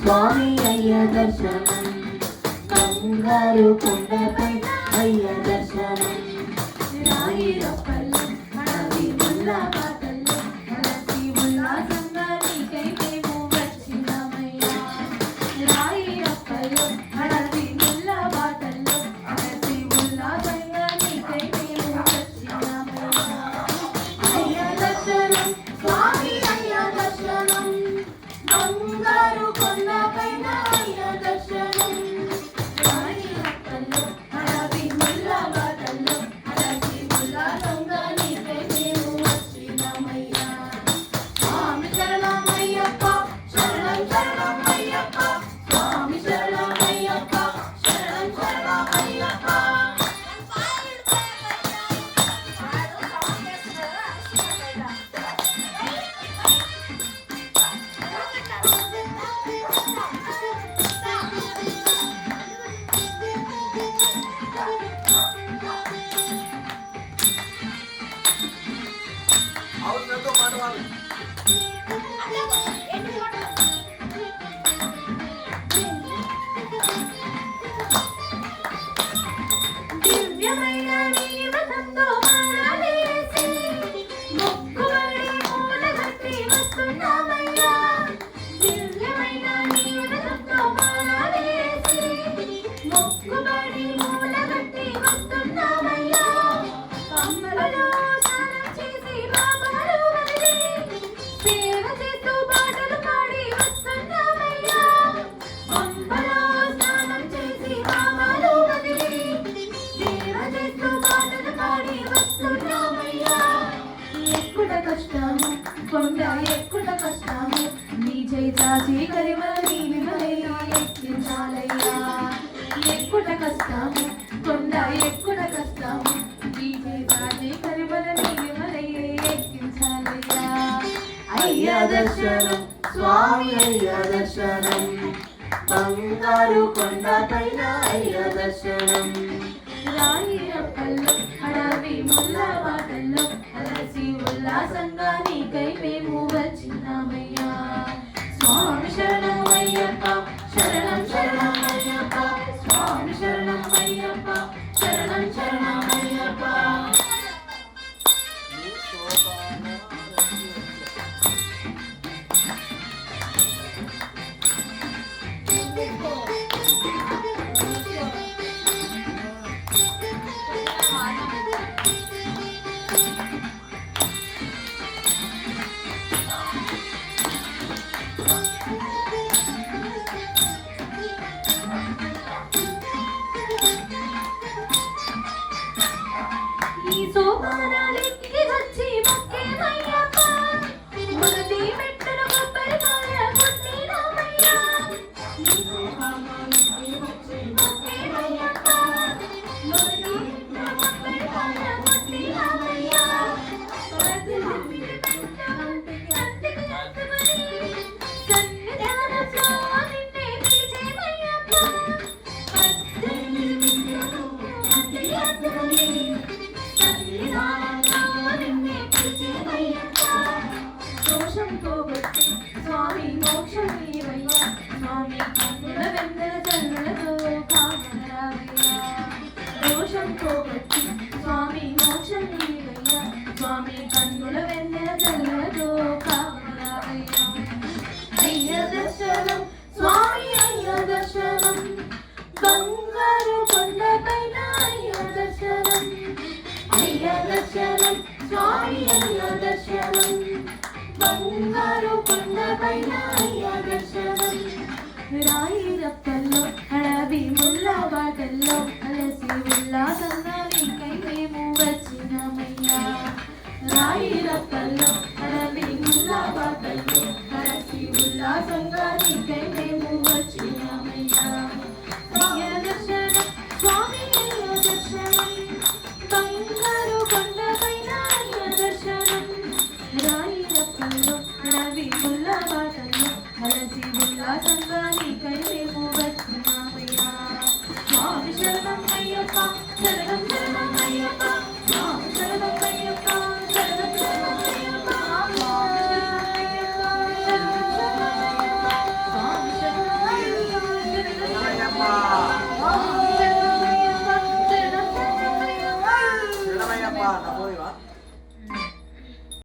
స్వామి అయ్య దర్శనం బంగారు కొండపై అయ్య దర్శనం రాయి రప్పల్లో అడవి ముల్ల బాటల్లో అలసి ఉల్లాసంగా నీకై మేము వచ్చినామయ్యా రాయి రప్పల్లో అడవి ముల్ల బాటల్లో అలసి ఉల్లాసంగా నీకై మేము వచ్చినామయ్యా అయ్య దర్శనం స్వామి అయ్య దర్శనం బంగారు కొండపైన అయ్య దర్శనం రాయి రప్పల్లో అడవి ముల్ల బాటల్లో అలసి ఉల్లాసంగా నీకై మేము వచ్చినామయ్యా స్వామి శరణమయ్యప్ప శరణం శరణమయ్యప్ప స్వామి శరణమయ్యప్ప శరణం శరణమయ్యప్ప దివ్యమైన నియమనంతో మాలవేసి మొక్కుబడి మూలగట్టి వస్తున్నామయ్యా దివ్యమైన నియమనంతో మాలవేసి మొక్కుబడి మూలగట్టి వస్తున్నామయ్యా కమ్మలలో స్నానం చేసి పాపాలు వదిలి సేవ చేస్తూ పాటలు పాడి వస్తున్నామయ్యా పంపలో స్నానం చేసి పాపాలు వదిలి సేవ చేస్తూ పాటలు పాడి వస్తున్నామయ్యా ఎక్కుట కష్టము కొండ ఎక్కుట కష్టము నీ చేతాచి కరిమల నీ విమలయ్యా ఎక్కించాలయ్యా ఎక్కుట కష్టము కొండ ఎక్కుట కష్టము నీ చేతాచి కరిమల నీ విమలయ్యా ఎక్కించాలయ్యా అయ్య దర్శనం స్వామి అయ్య దర్శనం బంగారు కొండపైన అయ్య దర్శనం రాయి రప్పల్లో అడవి ముల్ల బాటల్లో అలసి ఉల్లాసంగా నీకై మేము వచ్చినామయ్యా స్వామి శరణమయ్యప్ప శరణం శరణమయ్యప్ప స్వామి శరణమయ్యప్ప శరణం శరణమయ్యప్ప ఈ సోపానాలెక్కి వచ్చి మొక్కేమయ్యప్ప మొదటి మెట్టున కొబ్బరికాయ కొట్టినామయ్యా ఈ సోపానాలెక్కి వచ్చి మొక్కేమయ్యప్ప మొదటి మెట్టున కొబ్బరికాయ కొట్టినామయ్యా అంటికి అంటుకొని సన్నిధానంలో నిన్నే పిలిచేమయ్యప్ప 18 మెట్టును అంటికి అంటుకొని దోషం పోగొట్టి స్వామి మోక్షం నీవయ్యా స్వామి కన్నుల వెన్నెల చల్లులతో కామరావయ్యా దోషం పోగొట్టి స్వామి మోక్షం నీవయ్యా స్వామి కన్నుల వెన్నెల చల్లులతో కామరావయ్యా అయ్య దర్శనం స్వామి అయ్య దర్శనం బంగారు కొండపైన అయ్య దర్శనం అయ్య దర్శనం స్వామి అయ్య దర్శనం బంగారు కొండపైన అయ్య దర్శనం రాయి రప్పల్లో అడవి ముల్ల బాటల్లో అలసి ఉల్లాసంగా నీకై మేము వచ్చినామయ్యా రాయి రప్పల్లో అడవి ముల్ల బాటల్లో అలసి ఉల్లాసంగా నీకై మేము వచ్చినామయ్యా అయ్య దర్శనం స్వామి అయ్య దర్శనం బంగారు కొండపైన అయ్య దర్శనం రాయి రప్పల్లో అడవి ముల్ల బాటల్లో అలసి ఉల్లాసంగా నీకై మేము వచ్చినామయ్యా స్వామి శరణం